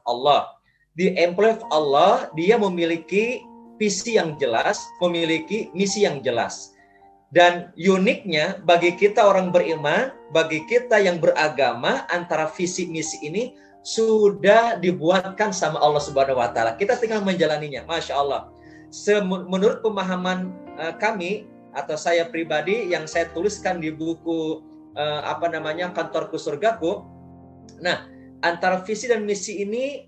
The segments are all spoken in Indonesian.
Allah. The employee of Allah, dia memiliki visi yang jelas, memiliki misi yang jelas. Dan uniknya bagi kita orang beriman, bagi kita yang beragama, antara visi misi ini sudah dibuatkan sama Allah Subhanahu wa taala. Kita tinggal menjalaninya. Masya Allah. Menurut pemahaman kami atau saya pribadi yang saya tuliskan di buku Kantorku Surgaku. Nah, antara visi dan misi ini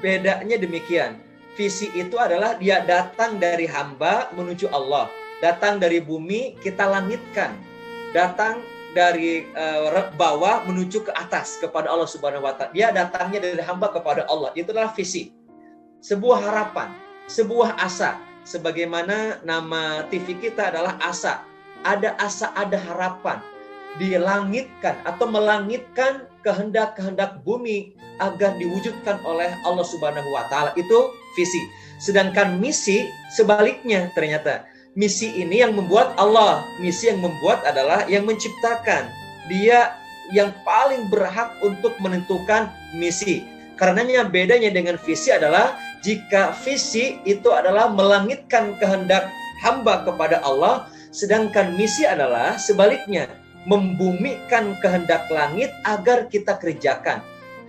bedanya demikian. Visi itu adalah dia datang dari hamba menuju Allah. Datang dari bumi, kita langitkan. Datang dari bawah menuju ke atas kepada Allah Subhanahu wa taala. Dia datangnya dari hamba kepada Allah. Itu adalah visi. Sebuah harapan, sebuah asa. Sebagaimana nama TV kita adalah asa. Ada asa, ada harapan. Dilangitkan atau melangitkan kehendak-kehendak bumi agar diwujudkan oleh Allah Subhanahu wa taala. Itu visi. Sedangkan misi sebaliknya ternyata. Misi ini yang membuat Allah. Misi yang membuat adalah yang menciptakan. Dia yang paling berhak untuk menentukan misi. Karenanya bedanya dengan visi adalah jika visi itu adalah melangitkan kehendak hamba kepada Allah, sedangkan misi adalah sebaliknya, membumikan kehendak langit agar kita kerjakan.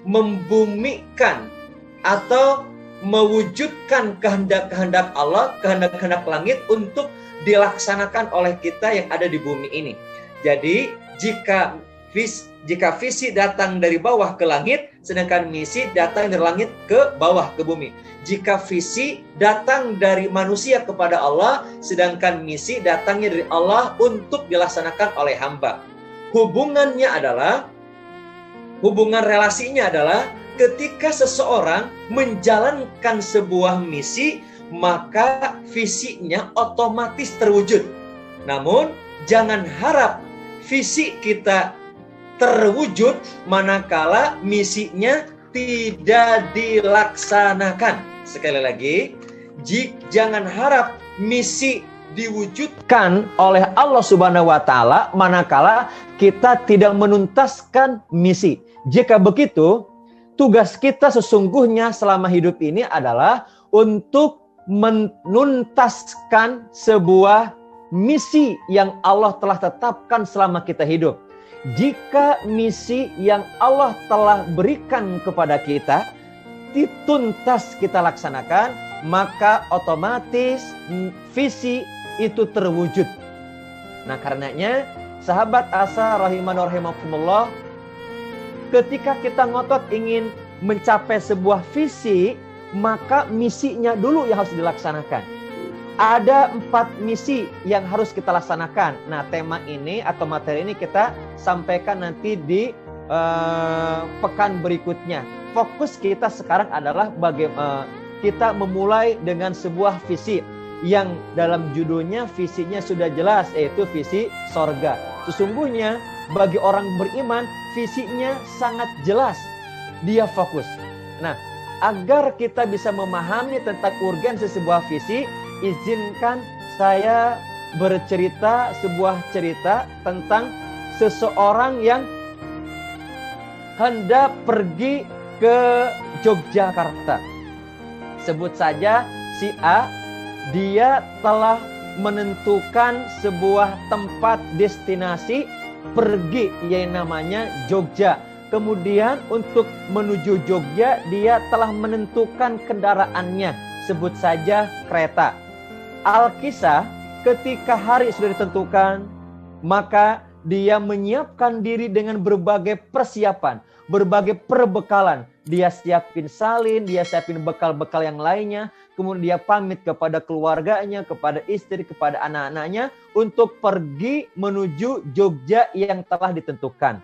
Membumikan atau mewujudkan kehendak-kehendak Allah, kehendak-kehendak langit untuk dilaksanakan oleh kita yang ada di bumi ini. Jadi jika visi datang dari bawah ke langit, sedangkan misi datang dari langit ke bawah ke bumi. Jika visi datang dari manusia kepada Allah, sedangkan misi datangnya dari Allah untuk dilaksanakan oleh hamba. Hubungan relasinya adalah ketika seseorang menjalankan sebuah misi, maka visinya otomatis terwujud. Namun, jangan harap visi kita terwujud manakala misinya tidak dilaksanakan. Sekali lagi, jangan harap misi diwujudkan oleh Allah Subhanahu wa taala manakala kita tidak menuntaskan misi. Jika begitu, tugas kita sesungguhnya selama hidup ini adalah untuk menuntaskan sebuah misi yang Allah telah tetapkan selama kita hidup. Jika misi yang Allah telah berikan kepada kita dituntas kita laksanakan, maka otomatis visi itu terwujud. Nah, karenanya sahabat asa rahimakumullah, ketika kita ngotot ingin mencapai sebuah visi, maka misinya dulu yang harus dilaksanakan. Ada 4 misi yang harus kita laksanakan. Nah, tema ini atau materi ini kita sampaikan nanti di pekan berikutnya. Fokus kita sekarang adalah bagaimana kita memulai dengan sebuah visi yang dalam judulnya visinya sudah jelas, yaitu visi sorga. Sesungguhnya bagi orang beriman visinya sangat jelas, dia fokus. Nah, agar kita bisa memahami tentang urgensi sebuah visi, izinkan saya bercerita sebuah cerita tentang seseorang yang hendak pergi ke Yogyakarta. Sebut saja si A, dia telah menentukan sebuah tempat destinasi pergi yang namanya Jogja. Kemudian untuk menuju Jogja dia telah menentukan kendaraannya, sebut saja kereta. Alkisah, ketika hari sudah ditentukan, maka dia menyiapkan diri dengan berbagai persiapan, berbagai perbekalan. Dia siapin salin, dia siapin bekal-bekal yang lainnya, kemudian dia pamit kepada keluarganya, kepada istri, kepada anak-anaknya untuk pergi menuju Jogja yang telah ditentukan.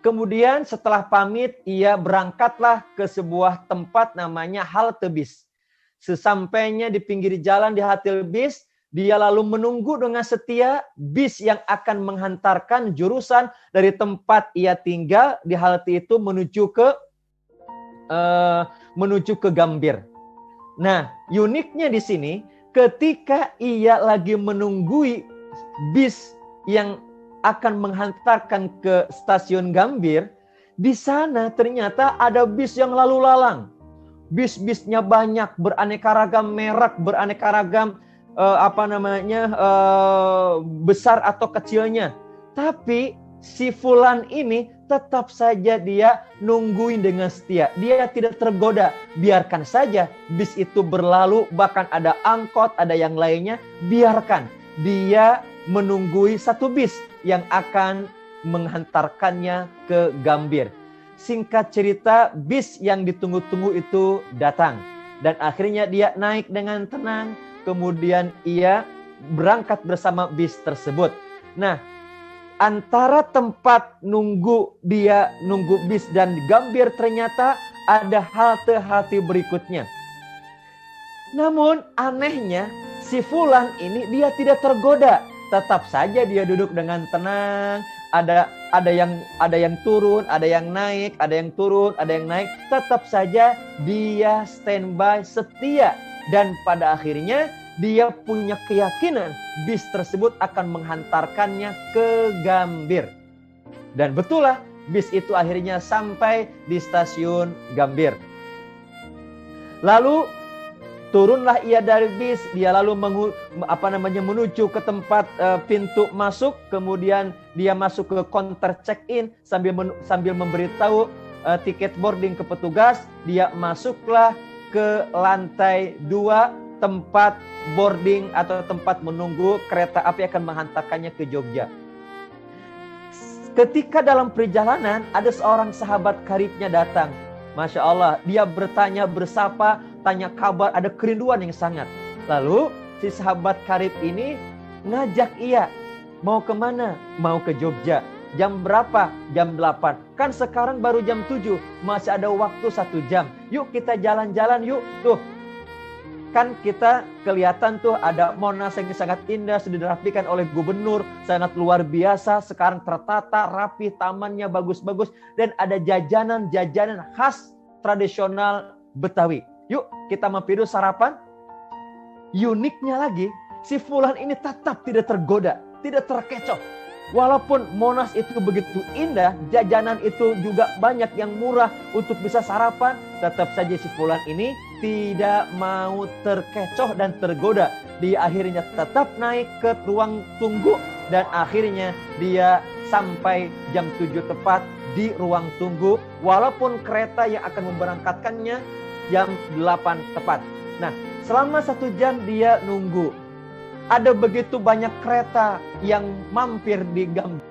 Kemudian setelah pamit, ia berangkatlah ke sebuah tempat namanya halte bis. Sesampainya di pinggir jalan di halte bis, dia lalu menunggu dengan setia bis yang akan menghantarkan jurusan dari tempat ia tinggal di halte itu menuju ke Gambir. Nah, uniknya di sini, ketika ia lagi menunggui bis yang akan menghantarkan ke stasiun Gambir, Di sana ternyata ada bis yang lalu lalang. Bis-bisnya banyak, beraneka ragam merek, beraneka ragam besar atau kecilnya. Tapi si fulan ini tetap saja dia nungguin dengan setia. Dia tidak tergoda. Biarkan saja bis itu berlalu, bahkan ada angkot, ada yang lainnya. Biarkan dia menunggui satu bis yang akan menghantarkannya ke Gambir. Singkat cerita, bis yang ditunggu-tunggu itu datang. Dan akhirnya dia naik dengan tenang. Kemudian ia berangkat bersama bis tersebut. Nah, antara tempat nunggu bis dan Gambir ternyata ada halte-halte berikutnya. Namun anehnya, si fulan ini dia tidak tergoda. Tetap saja dia duduk dengan tenang. Ada yang turun, ada yang naik, ada yang turun, ada yang naik. Tetap saja dia standby setia. Dan pada akhirnya dia punya keyakinan bis tersebut akan menghantarkannya ke Gambir. Dan betullah bis itu akhirnya sampai di stasiun Gambir. Lalu turunlah ia dari bis, dia lalu menuju ke tempat pintu masuk, kemudian dia masuk ke counter check-in sambil memberitahu tiket boarding ke petugas. Dia masuklah ke lantai 2 tempat boarding atau tempat menunggu kereta api akan menghantarkannya ke Jogja. Ketika dalam perjalanan ada seorang sahabat karibnya datang. Masya Allah, dia bertanya, bersapa, tanya kabar, ada kerinduan yang sangat. Lalu si sahabat karib ini ngajak ia, mau kemana? Mau ke Jogja. Jam berapa? Jam 8. Kan sekarang baru jam 7, masih ada waktu 1 jam. Yuk kita jalan-jalan yuk. Tuh, kan kita kelihatan tuh ada Monas yang sangat indah, sudah dirapikan oleh gubernur, sangat luar biasa, sekarang tertata, rapi, tamannya bagus-bagus, dan ada jajanan-jajanan khas tradisional Betawi. Yuk kita mampir dulu sarapan. Uniknya lagi, si fulan ini tetap tidak tergoda, tidak terkecoh. Walaupun Monas itu begitu indah, jajanan itu juga banyak yang murah untuk bisa sarapan, tetap saja si fulan ini tidak mau terkecoh dan tergoda. Dia akhirnya tetap naik ke ruang tunggu dan akhirnya dia sampai jam 7 tepat di ruang tunggu, walaupun kereta yang akan memberangkatkannya jam 8 tepat. Nah, selama 1 jam dia nunggu. Ada begitu banyak kereta yang mampir di Gambir.